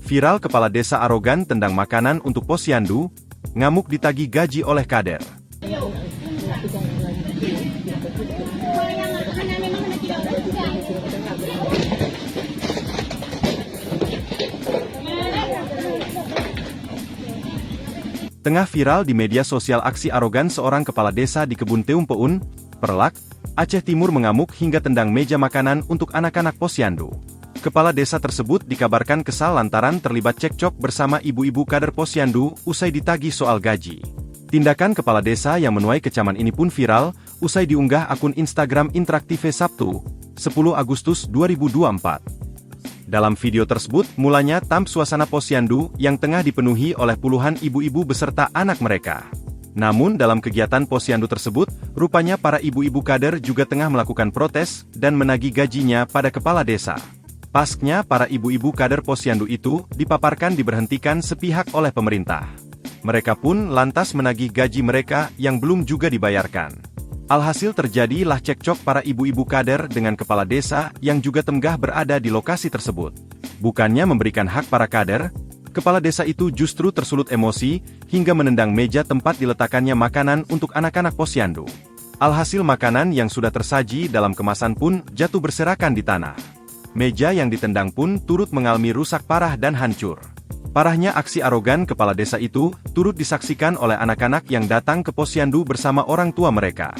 Viral kepala desa arogan tendang makanan untuk posyandu, ngamuk ditagih gaji oleh kader. Tengah viral di media sosial aksi arogan seorang kepala desa di Kebun Teum Peun, Perlak, Aceh Timur mengamuk hingga tendang meja makanan untuk anak-anak posyandu. Kepala desa tersebut dikabarkan kesal lantaran terlibat cekcok bersama ibu-ibu kader posyandu usai ditagih soal gaji. Tindakan kepala desa yang menuai kecaman ini pun viral, usai diunggah akun Instagram Interaktive Sabtu, 10 Agustus 2024. Dalam video tersebut, mulanya tampak suasana posyandu yang tengah dipenuhi oleh puluhan ibu-ibu beserta anak mereka. Namun dalam kegiatan posyandu tersebut, rupanya para ibu-ibu kader juga tengah melakukan protes dan menagih gajinya pada kepala desa. Pasknya para ibu-ibu kader posyandu itu dipaparkan diberhentikan sepihak oleh pemerintah. Mereka pun lantas menagih gaji mereka yang belum juga dibayarkan. Alhasil terjadilah cekcok para ibu-ibu kader dengan kepala desa yang juga tengah berada di lokasi tersebut. Bukannya memberikan hak para kader, kepala desa itu justru tersulut emosi hingga menendang meja tempat diletakkannya makanan untuk anak-anak posyandu. Alhasil makanan yang sudah tersaji dalam kemasan pun jatuh berserakan di tanah. Meja yang ditendang pun turut mengalami rusak parah dan hancur. Parahnya aksi arogan kepala desa itu turut disaksikan oleh anak-anak yang datang ke posyandu bersama orang tua mereka.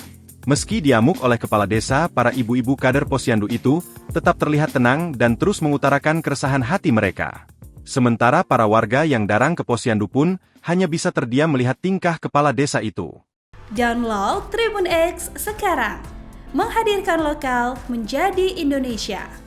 Meski diamuk oleh kepala desa, para ibu-ibu kader posyandu itu tetap terlihat tenang dan terus mengutarakan keresahan hati mereka. Sementara para warga yang datang ke posyandu pun hanya bisa terdiam melihat tingkah kepala desa itu. Download Tribun X sekarang, menghadirkan lokal menjadi Indonesia.